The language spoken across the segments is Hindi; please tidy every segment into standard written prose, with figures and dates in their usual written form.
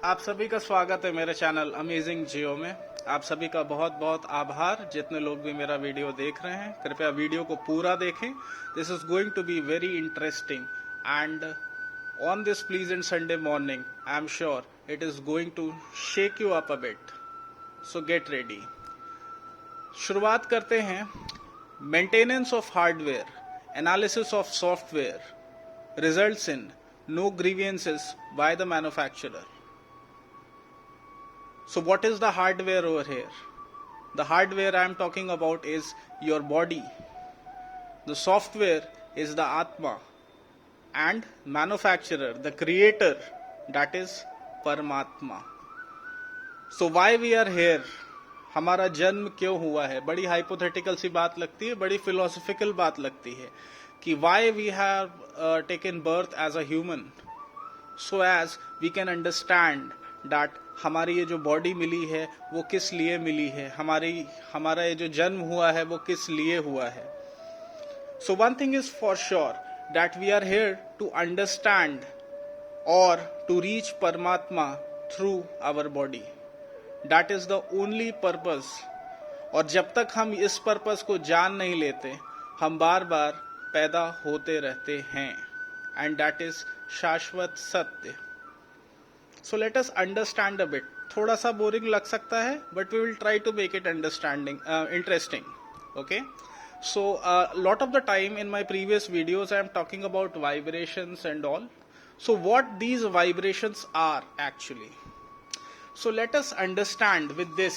आप सभी का स्वागत है मेरे चैनल अमेजिंग जियो में। आप सभी का बहुत बहुत आभार जितने लोग भी मेरा वीडियो देख रहे हैं। कृपया वीडियो को पूरा देखें। This is going to be very interesting and on this pleasant Sunday morning I am sure it is going to shake you up a bit, so get ready. शुरुआत करते हैं। Maintenance of hardware, analysis of software results in no grievances by the manufacturer. So what is the hardware over here? The hardware I am talking about is your body. The software is the Atma, and manufacturer, the creator, that is Paramatma. So why we are here? हमारा जन्म क्यों हुआ है? बड़ी हाइपोथेटिकल सी बात लगती है, बड़ी फिलोसफिकल बात लगती है कि why we have taken birth as a human, so as we can understand that हमारी ये जो बॉडी मिली है वो किस लिए मिली है, हमारा ये जो जन्म हुआ है वो किस लिए हुआ है. So one thing is for sure that we are here to understand or to reach Paramatma through our body. That is the only purpose. और जब तक हम इस पर्पस को जान नहीं लेते हम बार बार पैदा होते रहते हैं, एंड दैट इज शाश्वत सत्य. So let us understand a bit. थोड़ा सा बोरिंग लग सकता है but we will try to make it understanding interesting. Okay, so lot of the time in my previous videos I am talking about vibrations and all. So what these vibrations are actually. So let us understand with this.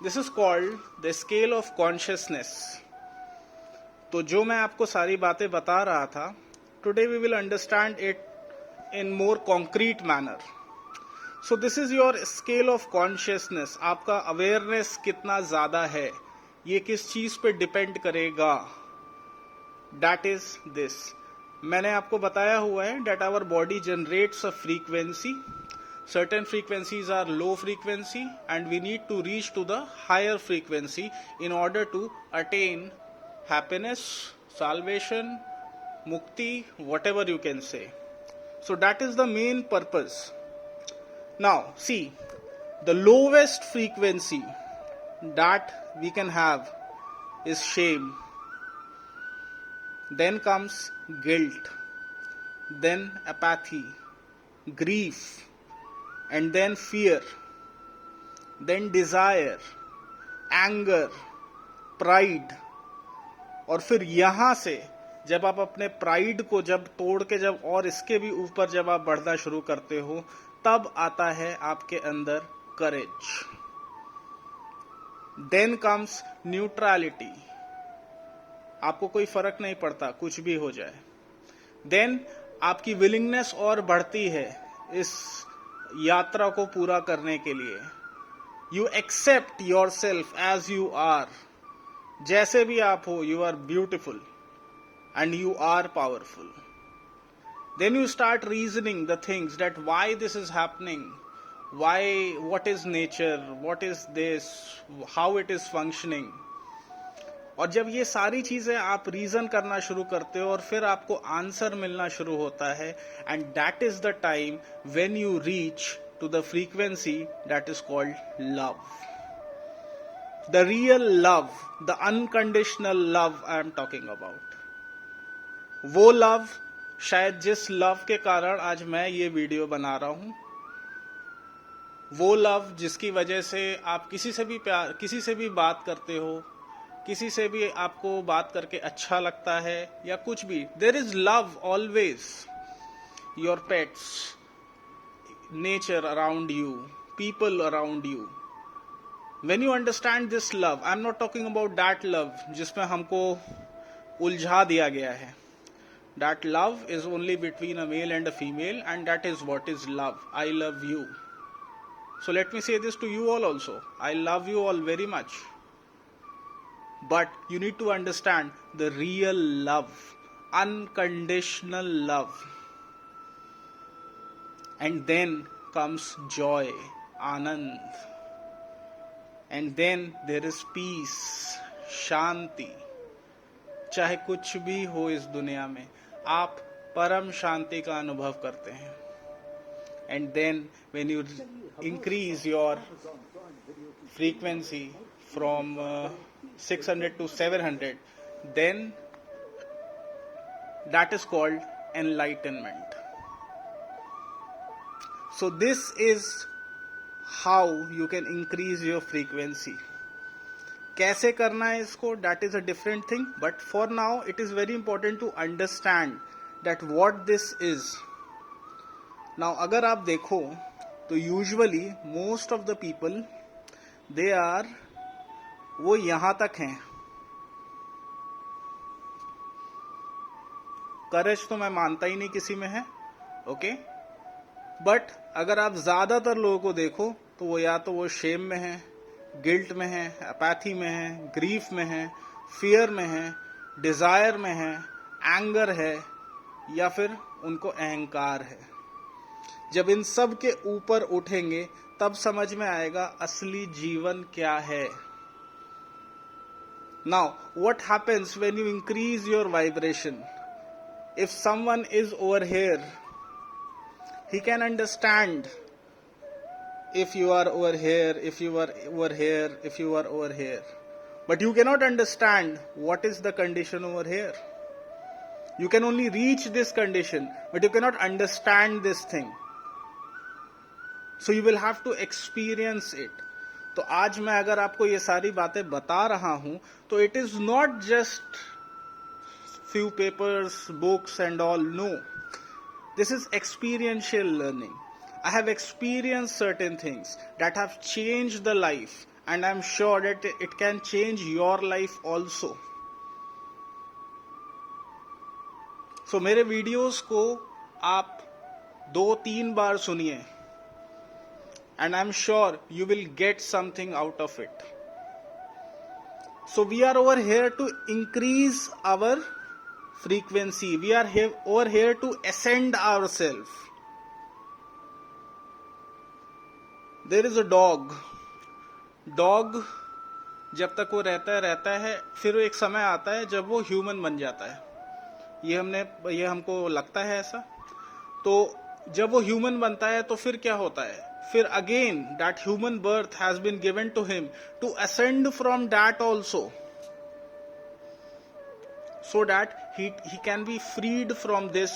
This is called the scale of consciousness. तो जो मैं आपको सारी बातें बता रहा था, today we will understand it in more concrete manner. So this is your scale of consciousness. आपका अवेयरनेस कितना ज्यादा है ये किस चीज पे डिपेंड करेगा. That is this. मैंने आपको बताया हुआ है that our body generates a frequency. Certain frequencies are low frequency and we need to reach to the higher frequency in order to attain happiness, salvation, mukti, whatever you can say. So that is the main purpose. Now see, the lowest frequency that we can have is shame. Then comes guilt, then apathy, grief, and then fear, then desire, anger, pride. और फिर यहां से जब आप अपने प्राइड को जब तोड़ के जब और इसके भी ऊपर जब आप बढ़ना शुरू करते हो तब आता है आपके अंदर करेज. Then comes neutrality. आपको कोई फर्क नहीं पड़ता कुछ भी हो जाए. देन आपकी विलिंगनेस और बढ़ती है इस यात्रा को पूरा करने के लिए. You accept yourself as you are. जैसे भी आप हो you are beautiful and you are powerful. Then you start reasoning the things that why this is happening, why, what is nature, what is this, how it is functioning. और जब ये सारी चीजें आप रीजन करना शुरू करते हो और फिर आपको आंसर मिलना शुरू होता है, and that is the time when you reach to the frequency that is called love. The real love, the unconditional love I am talking about. वो लव, शायद जिस लव के कारण आज मैं ये वीडियो बना रहा हूं, वो लव जिसकी वजह से आप किसी से भी प्यार, किसी से भी बात करते हो, किसी से भी आपको बात करके अच्छा लगता है या कुछ भी. There is love always. Your pets, nature around you, people around you. When you understand this love, I am not talking about that love जिसमें हमको उलझा दिया गया है. That love is only between a male and a female and that is what is love. I love you. So let me say this to you all also. I love you all very much. But you need to understand the real love, unconditional love. And then comes joy, Anand. And then there is peace, Shanti. चाहे कुछ भी हो इस दुनिया में, आप परम शांति का अनुभव करते हैं. and then when you increase your frequency from 600 to 700, then that is called enlightenment. So this is how you can increase your frequency. कैसे करना है इसको, that is a different thing, but for now it is very important to understand that what this is. Now अगर आप देखो तो usually most of the people they are, वो यहां तक हैं. करेज तो मैं मानता ही नहीं किसी में है, ओके, बट अगर आप ज्यादातर लोगों को देखो तो वो या तो वो शेम में है, गिल्ट में है, अपैथी में है, ग्रीफ में है, फियर में है, डिजायर में है, एंगर है, या फिर उनको अहंकार है. जब इन सब के ऊपर उठेंगे तब समझ में आएगा असली जीवन क्या है. Now what happens when you increase your vibration? If someone is over here, he can understand if you are over here, if you are over here, if you are over here. But you cannot understand what is the condition over here. You can only reach this condition, but you cannot understand this thing. So you will have to experience it. तो आज मैं अगर आपको ये सारी बातें बता रहा हूं तो it is not just few papers, books and all. No. This is experiential learning. I have experienced certain things that have changed the life, and I'm sure that it can change your life also. So मेरे वीडियोस को आप 2-3 बार सुनिए, and I'm sure you will get something out of it. So we are over here to increase our frequency. We are over here to ascend ourselves. There is a dog. Dog जब तक वो रहता है, फिर एक समय आता है जब वो ह्यूमन बन जाता है. ये हमको लगता है ऐसा. तो जब वो ह्यूमन बनता है तो फिर क्या होता है? फिर again that human birth has been given to him to ascend from that also, so that he can be freed from this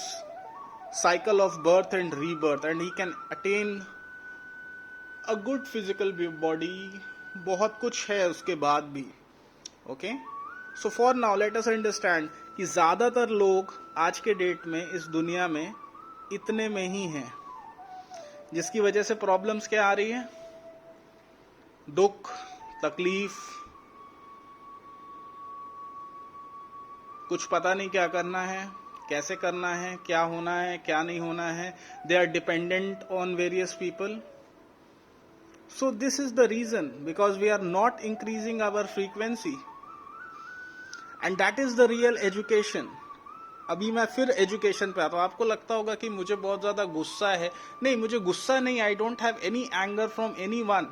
cycle of birth and rebirth, and he can attain a good physical body. बहुत कुछ है उसके बाद भी. Okay, so for now let us understand कि ज्यादातर लोग आज के डेट में इस दुनिया में इतने में ही हैं, जिसकी वजह से प्रॉब्लम्स क्या आ रही है? दुख, तकलीफ, कुछ पता नहीं क्या करना है, कैसे करना है, क्या होना है, क्या नहीं होना है. They are dependent on various people. So this is the reason, because we are not increasing our frequency, and that is the real education. अभी मैं फिर एजुकेशन पे आता हूं. आपको लगता होगा कि मुझे बहुत ज्यादा गुस्सा है. नहीं, मुझे गुस्सा नहीं. I don't have any anger from any one,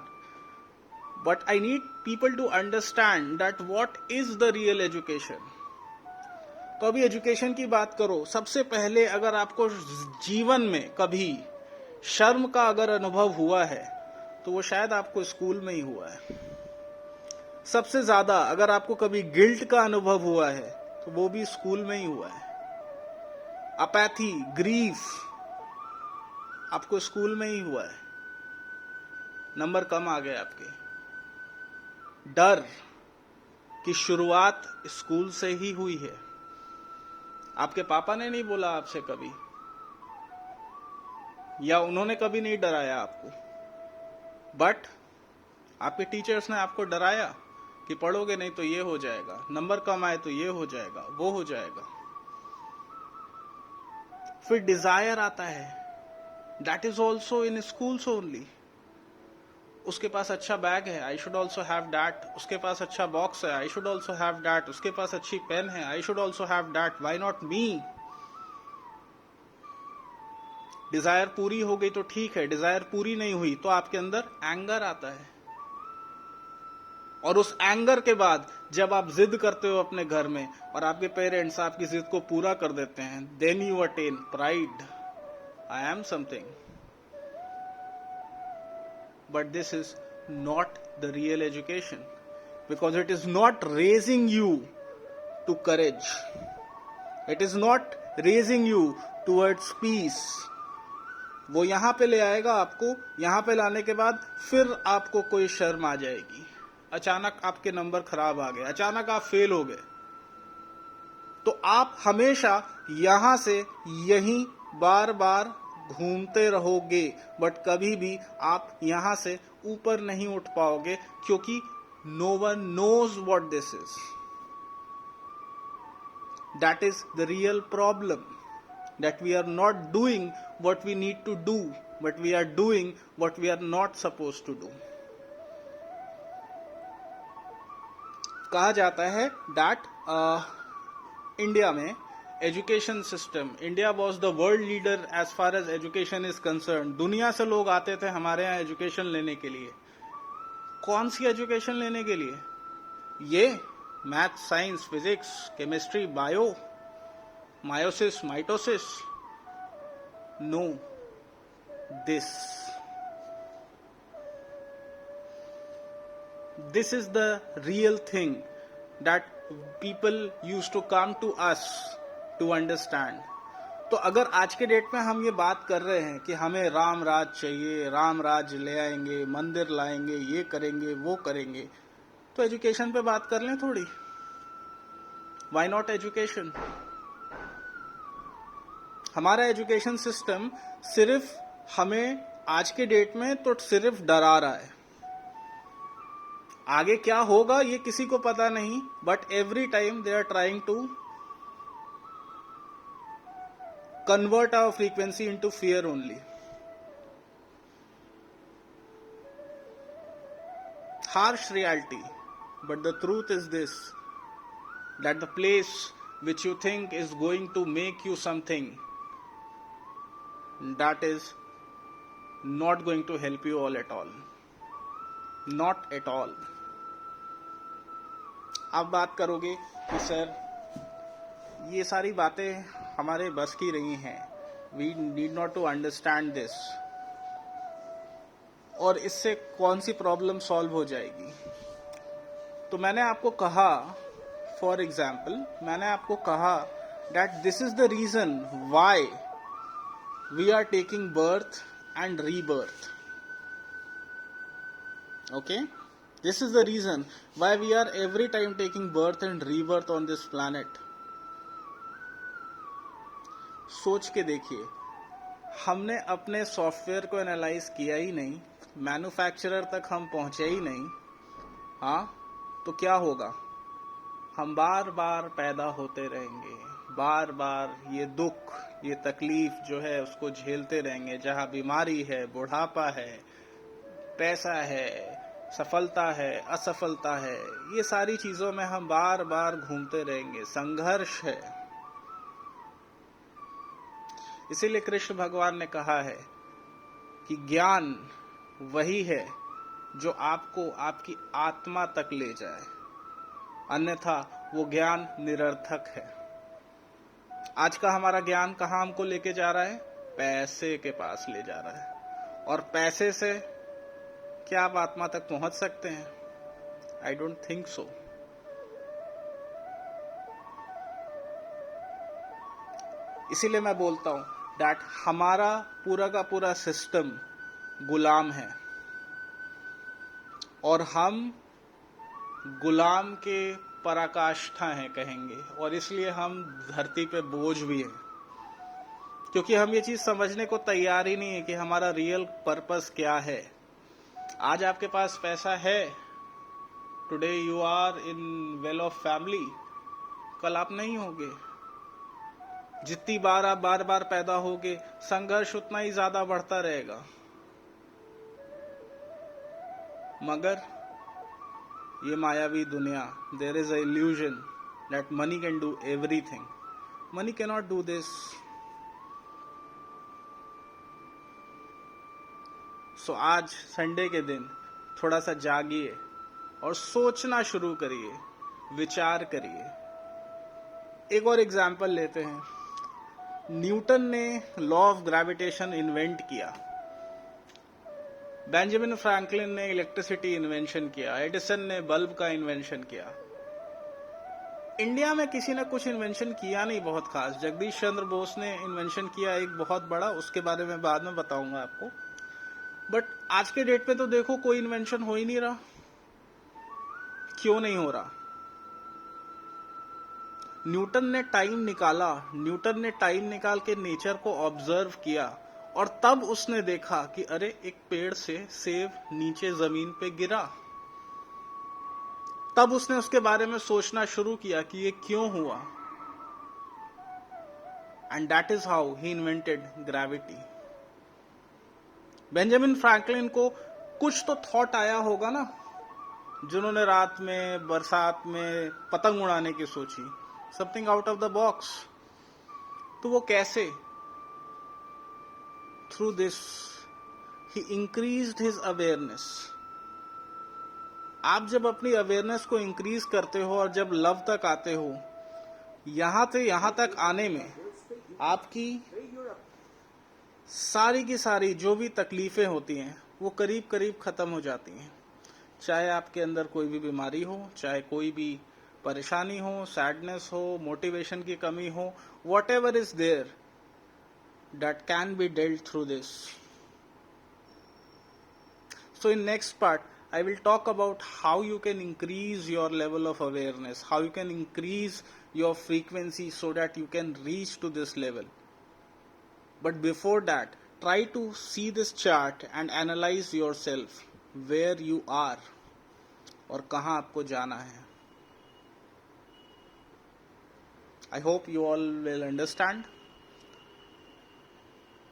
but I need people to understand that what is the real education. तो अभी एजुकेशन की बात करो. सबसे पहले अगर आपको जीवन में कभी शर्म का अगर अनुभव हुआ है तो वो शायद आपको स्कूल में ही हुआ है. सबसे ज्यादा अगर आपको कभी गिल्ट का अनुभव हुआ है तो वो भी स्कूल में ही हुआ है. अपैथी, ग्रीफ आपको स्कूल में ही हुआ है. नंबर कम आ गए आपके. डर की शुरुआत स्कूल से ही हुई है. आपके पापा ने नहीं बोला आपसे कभी, या उन्होंने कभी नहीं डराया आपको, बट आपके टीचर्स ने आपको डराया कि पढ़ोगे नहीं तो ये हो जाएगा, नंबर कम आए तो ये हो जाएगा, वो हो जाएगा. फिर डिजायर आता है. That is also in schools only. उसके पास अच्छा बैग है, I should also have that. उसके पास अच्छा बॉक्स है, I should also have that. उसके पास अच्छी पेन है, I should also have that. Why not me? Desire पूरी हो गई तो ठीक है, डिजायर पूरी नहीं हुई तो आपके अंदर एंगर आता है. और उस एंगर के बाद जब आप जिद करते हो अपने घर में और आपके पेरेंट्स आपकी जिद को पूरा कर देते हैं, then you attain pride. I am something. but this is not the real education, because it is not raising you to courage, it is not raising you towards peace. वो यहाँ पे ले आएगा आपको, यहाँ पे लाने के बाद फिर आपको कोई शर्म आ जाएगी, अचानक आपके नंबर खराब आ गए, अचानक आप फेल हो गए, तो आप हमेशा यहां से यहीं बार बार घूमते रहोगे, बट कभी भी आप यहां से ऊपर नहीं उठ पाओगे, क्योंकि no one knows what this is. That is the real problem, that we are not doing what we need to do, but we are doing what we are not suppose to do. कहा जाता है दैट इंडिया में education system, India was the world leader as far as education is concern. दुनिया से लोग आते थे हमारे यहाँ एजुकेशन लेने के लिए. कौन सी एजुकेशन लेने के लिए? ये math, science, physics, chemistry, bio, meiosis, mitosis. No, this is the real thing that people used to come to us to understand. तो अगर आज के डेट में हम ये बात कर रहे हैं कि हमें राम राज चाहिए, राम राज ले आएंगे, मंदिर लाएंगे, ये करेंगे, वो करेंगे, तो एजुकेशन पे बात कर लें थोड़ी. Why not education? हमारा एजुकेशन सिस्टम सिर्फ हमें आज के डेट में तो सिर्फ डरा रहा है. आगे क्या होगा ये किसी को पता नहीं, but every time they are trying to convert our frequency into fear only. Harsh reality, but the truth is this, that the place which you think is going to make you something, that is not going to help you all at all. Not at all. आप बात करोगे कि सर ये सारी बातें हमारे बस की नहीं हैं, we need not to understand this, और इससे कौन सी प्रॉब्लम सॉल्व हो जाएगी. तो मैंने आपको कहा, फॉर एग्जाम्पल मैंने आपको कहा that this is the reason why we are taking birth and rebirth. Okay, this is the reason why we are every time taking birth and rebirth on this planet. सोच के देखिए, हमने अपने सॉफ्टवेयर को एनालाइज किया ही नहीं, मैन्युफैक्चरर तक हम पहुंचे ही नहीं. हाँ, तो क्या होगा? हम बार बार पैदा होते रहेंगे, बार बार ये दुख, ये तकलीफ जो है उसको झेलते रहेंगे. जहां बीमारी है, बुढ़ापा है, पैसा है, सफलता है, असफलता है, ये सारी चीजों में हम बार बार घूमते रहेंगे. संघर्ष है. इसीलिए कृष्ण भगवान ने कहा है कि ज्ञान वही है जो आपको आपकी आत्मा तक ले जाए, अन्यथा वो ज्ञान निरर्थक है. आज का हमारा ज्ञान कहाँ हमको लेके जा रहा है? पैसे के पास ले जा रहा है. और पैसे से क्या आप आत्मा तक पहुंच सकते हैं? I don't think so. इसीलिए मैं बोलता हूं दैट हमारा पूरा का पूरा सिस्टम गुलाम है, और हम गुलाम के पराकाष्ठा हैं कहेंगे, और इसलिए हम धरती पे बोझ भी हैं, क्योंकि हम ये चीज समझने को तैयार ही नहीं है कि हमारा रियल पर्पस क्या है. आज आपके पास पैसा है, today you are in well off family, कल आप नहीं होगे. जितनी बार आप बार बार पैदा होगे, संघर्ष उतना ही ज्यादा बढ़ता रहेगा. मगर ये मायावी दुनिया, there is a illusion that money can do everything. Money can not do this. So आज संडे के दिन थोड़ा सा जागिए और सोचना शुरू करिए, विचार करिए. एक और एग्जाम्पल लेते हैं. न्यूटन ने लॉ ऑफ ग्रेविटेशन इन्वेंट किया. बेंजामिन फ्रैंकलिन ने इलेक्ट्रिसिटी इन्वेंशन किया, एडिसन ने बल्ब का इन्वेंशन किया। इंडिया में किसी ने कुछ इन्वेंशन किया नहीं बहुत खास। जगदीश चंद्र बोस ने इन्वेंशन किया एक बहुत बड़ा, उसके बारे में बाद में बताऊंगा आपको। बट आज के डेट पे तो देखो कोई इन्वेंशन हो ही नहीं रहा। क्यों नहीं हो रहा? न्यूटन ने टाइम निकाल के नेचर को ऑब्जर्व किया और तब उसने देखा कि अरे एक पेड़ से सेब नीचे जमीन पे गिरा। तब उसने उसके बारे में सोचना शुरू किया कि ये क्यों हुआ। And that is how he invented gravity. Benjamin Franklin को कुछ तो थॉट आया होगा ना, जिन्होंने रात में बरसात में पतंग उड़ाने की सोची, something out of the box. तो वो कैसे? Through this he increased his awareness. आप जब अपनी अवेयरनेस को इंक्रीज करते हो और जब लव तक आते हो, यहां से यहां तक आने में आपकी सारी की सारी जो भी तकलीफें होती हैं वो करीब करीब खत्म हो जाती हैं। चाहे आपके अंदर कोई भी बीमारी हो, चाहे कोई भी परेशानी हो, सैडनेस हो, मोटिवेशन की कमी हो, whatever is there that can be dealt through this. So in next part, I will talk about how you can increase your level of awareness, how you can increase your frequency so that you can reach to this level. But before that, try to see this chart and analyze yourself, where you are और कहाँ आपको जाना है. I hope you all will understand.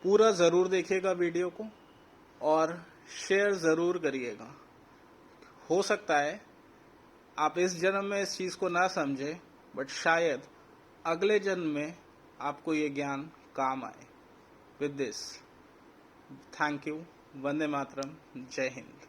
पूरा ज़रूर देखिएगा वीडियो को और शेयर ज़रूर करिएगा. हो सकता है आप इस जन्म में इस चीज़ को ना समझे, बट शायद अगले जन्म में आपको ये ज्ञान काम आए. With this, thank you. Vande Mataram. जय हिंद.